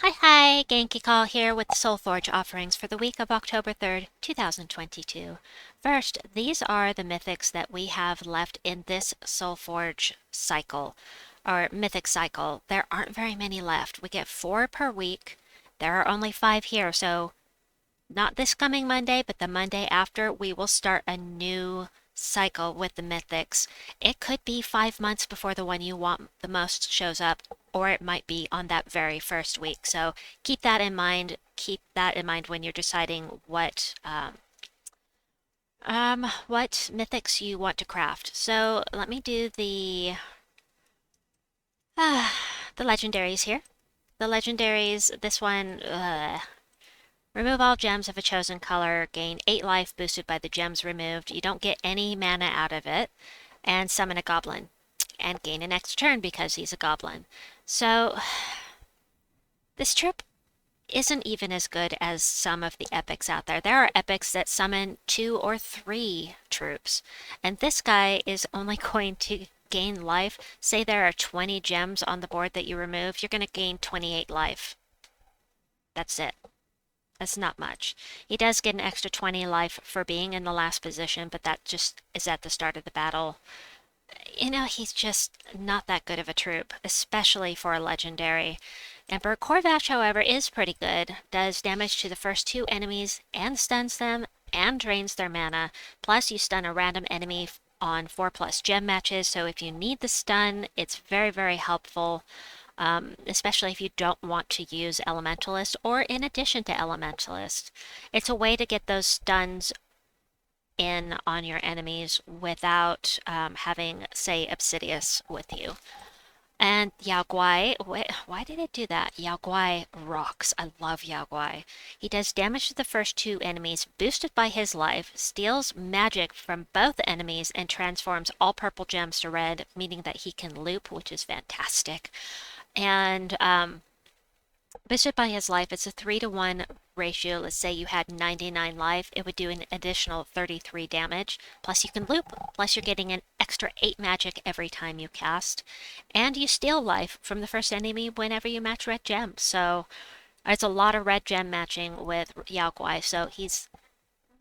Hi, Genki Call here with the Soulforge offerings for the week of October 3rd, 2022. First, these are the mythics that we have left in this Soulforge cycle, or mythic cycle. There aren't very many left. We get 4 per week. There are only 5 here, so not this coming Monday, but the Monday after, we will start a new cycle with the mythics. It could be 5 months before the one you want the most shows up, or it might be on that very first week. So keep that in mind. Keep that in mind when you're deciding what mythics you want to craft. So let me do uh, the legendaries here. The legendaries, this one, remove all gems of a chosen color, gain 8 life boosted by the gems removed. You don't get any mana out of it, and summon a goblin, and gain an extra turn because he's a goblin. So, this trip isn't even as good as some of the epics out there. There are epics that summon 2 or 3 troops, and this guy is only going to gain life. Say there are 20 gems on the board that you remove, you're going to gain 28 life. That's it. That's not much. He does get an extra 20 life for being in the last position, but that just is at the start of the battle. He's just not that good of a troop, especially for a legendary. Emperor Corvash, however, is pretty good. Does damage to the first 2 enemies and stuns them and drains their mana. Plus, you stun a random enemy on 4+ gem matches, so if you need the stun, it's very, very helpful. Especially if you don't want to use Elementalist or in addition to Elementalist. It's a way to get those stuns in on your enemies without having, say, Obsidious with you. And Yao Guai, why did it do that? Yao Guai rocks. I love Yao Guai. He does damage to the first 2 enemies, boosted by his life, steals magic from both enemies, and transforms all purple gems to red, meaning that he can loop, which is fantastic. And boosted by his life, it's a 3-to-1 ratio. Let's say you had 99 life, it would do an additional 33 damage. Plus you can loop, plus you're getting an extra 8 magic every time you cast. And you steal life from the first enemy whenever you match red gems. So it's a lot of red gem matching with Yao Guai, so he's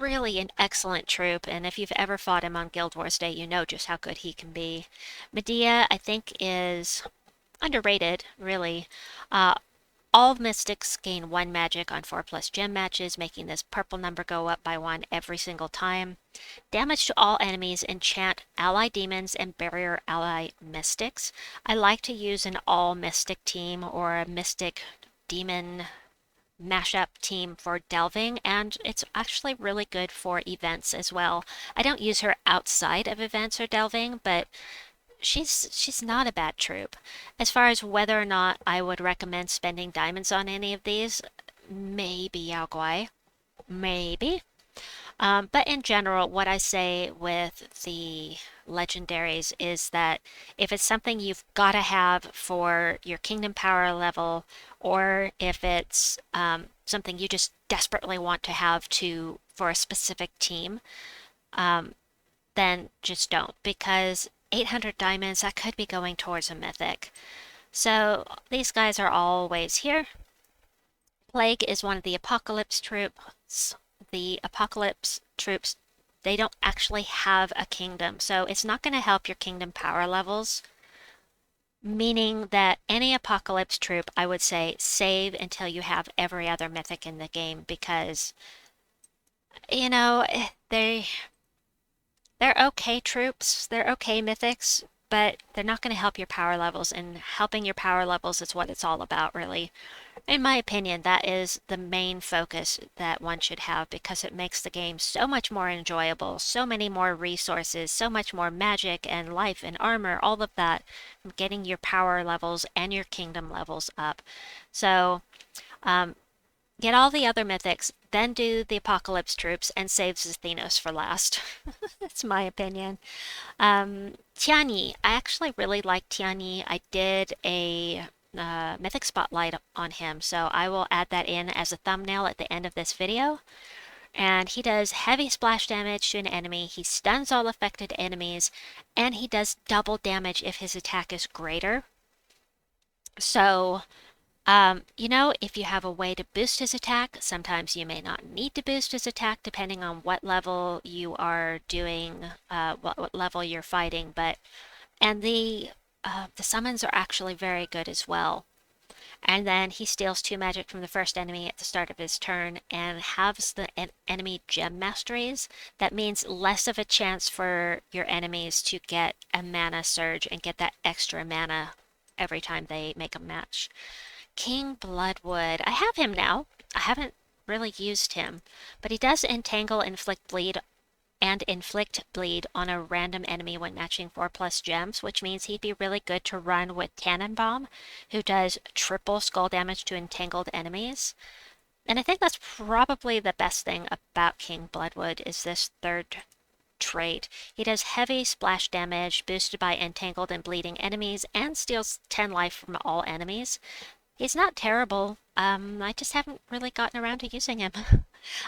really an excellent troop, and if you've ever fought him on Guild Wars Day, you know just how good he can be. Medea, I think, is underrated, really. Uh, all mystics gain 1 magic on 4+ gem matches, making this purple number go up by 1 every single time. Damage to all enemies, enchant ally demons, and barrier ally mystics. I like to use an all mystic team or a mystic demon mashup team for delving, and it's actually really good for events as well. I don't use her outside of events or delving, but she's not a bad troop. As far as whether or not I would recommend spending diamonds on any of these, maybe Yao Guai, maybe. But in general, what I say with the legendaries is that if it's something you've got to have for your kingdom power level, or if it's something you just desperately want to have for a specific team, um, then just don't, because 800 diamonds, that could be going towards a mythic. So these guys are always here. Plague is one of the Apocalypse troops. The Apocalypse troops, they don't actually have a kingdom, so it's not going to help your kingdom power levels. Meaning that any Apocalypse troop, I would say, save until you have every other mythic in the game, because, you know, they're okay troops, they're okay mythics, but they're not going to help your power levels, and helping your power levels is what it's all about, really. In my opinion, that is the main focus that one should have, because it makes the game so much more enjoyable, so many more resources, so much more magic and life and armor, all of that, getting your power levels and your kingdom levels up. So, um, get all the other mythics, then do the Apocalypse troops, and save Xenos for last. That's my opinion. Tian, I actually really like Tian. I did a Mythic Spotlight on him, so I will add that in as a thumbnail at the end of this video. And he does heavy splash damage to an enemy, he stuns all affected enemies, and he does double damage if his attack is greater. So You know, if you have a way to boost his attack, sometimes you may not need to boost his attack depending on what level you are doing, what level you're fighting. And the summons are actually very good as well. And then he steals 2 magic from the first enemy at the start of his turn and halves the enemy gem masteries. That means less of a chance for your enemies to get a mana surge and get that extra mana every time they make a match. King Bloodwood. I have him now. I haven't really used him, but he does entangle, inflict bleed on a random enemy when matching 4+ gems, which means he'd be really good to run with Tannenbaum, who does triple skull damage to entangled enemies. And I think that's probably the best thing about King Bloodwood is this third trait. He does heavy splash damage boosted by entangled and bleeding enemies and steals 10 life from all enemies. He's not terrible. I just haven't really gotten around to using him.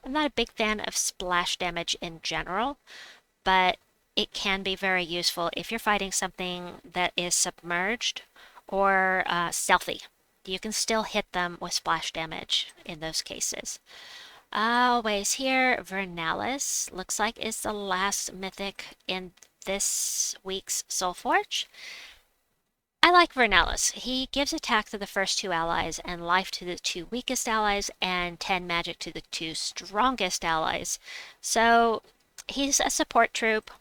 I'm not a big fan of splash damage in general, but it can be very useful if you're fighting something that is submerged or stealthy. You can still hit them with splash damage in those cases. Always here, Vernalis looks like is the last mythic in this week's Soulforge. I like Vernalis. He gives attack to the first 2 allies and life to the 2 weakest allies and 10 magic to the 2 strongest allies. So he's a support troop.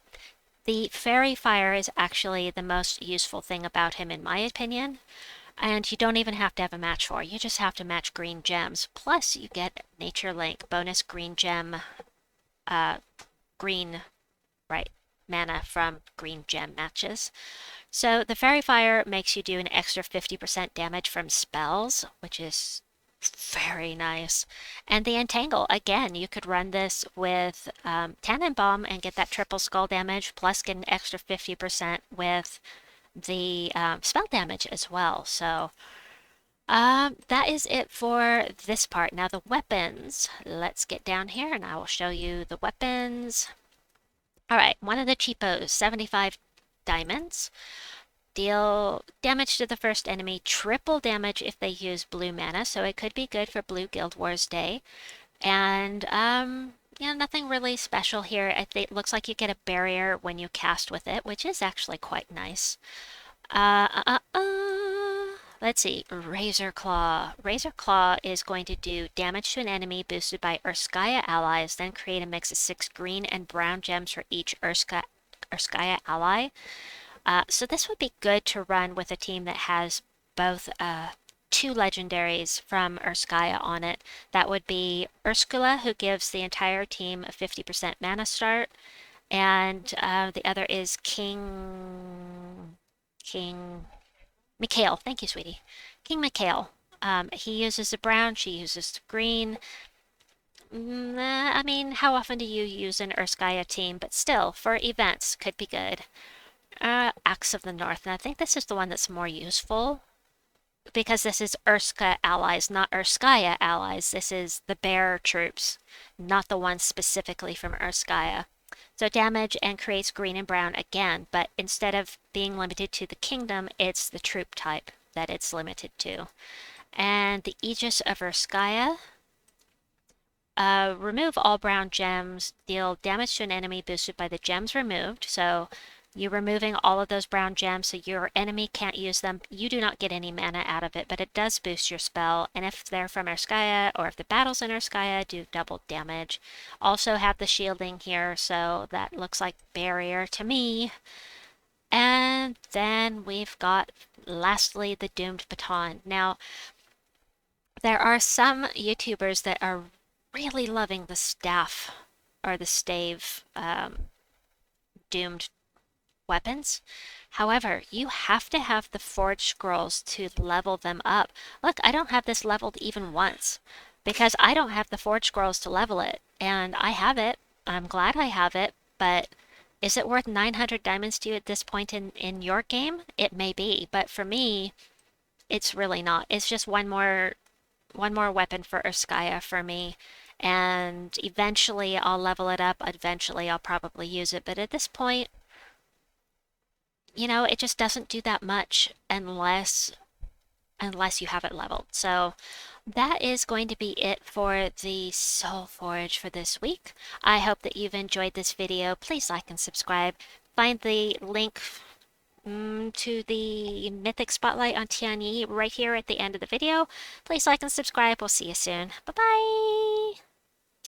The Fairy Fire is actually the most useful thing about him in my opinion. And you don't even have to have a match for. You just have to match green gems. Plus you get Nature Link, bonus green gem, green, right, mana from green gem matches. So the Fairy Fire makes you do an extra 50% damage from spells, which is very nice. And the Entangle, again, you could run this with Tannenbaum and get that triple skull damage, plus get an extra 50% with the spell damage as well. So that is it for this part. Now the weapons. Let's get down here and I will show you the weapons. Alright, one of the cheapos, 75 diamonds. Deal damage to the first enemy, triple damage if they use blue mana, so it could be good for Blue Guild Wars Day. And, yeah, nothing really special here. It looks like you get a barrier when you cast with it, which is actually quite nice. Let's see, Razor Claw. Razor Claw is going to do damage to an enemy boosted by Urskaya allies, then create a mix of 6 green and brown gems for each Urskaya ally. So this would be good to run with a team that has both 2 legendaries from Urskaya on it. That would be Ursula, who gives the entire team a 50% mana start, and the other is King Mikhail. Thank you, sweetie. King Mikhail. He uses the brown, she uses the green. I mean, how often do you use an Urskaya team? But still, for events, could be good. Axe of the North, and I think this is the one that's more useful because this is Urska allies, not Urskaya allies. This is the bear troops, not the ones specifically from Urskaya. So damage and creates green and brown again, but instead of being limited to the kingdom, it's the troop type that it's limited to. And the Aegis of Urskaya. Remove all brown gems, deal damage to an enemy boosted by the gems removed. So you're removing all of those brown gems so your enemy can't use them. You do not get any mana out of it, but it does boost your spell. And if they're from Urskaya or if the battle's in Urskaya, do double damage. Also have the shielding here, so that looks like barrier to me. And then we've got, lastly, the Doomed Baton. Now, there are some YouTubers that are really loving the staff or the stave doomed weapons. However, you have to have the forged scrolls to level them up. Look, I don't have this leveled even once because I don't have the forged scrolls to level it. And I have it. I'm glad I have it, but is it worth 900 diamonds to you at this point in your game? It may be, but for me, it's really not. It's just one more weapon for Urskaya for me. And eventually I'll level it up. Eventually I'll probably use it. But at this point, you know, it just doesn't do that much unless unless you have it leveled. So that is going to be it for the Soulforge for this week. I hope that you've enjoyed this video. Please like and subscribe. Find the link to the Mythic Spotlight on Tian right here at the end of the video. Please like and subscribe. We'll see you soon. Bye-bye!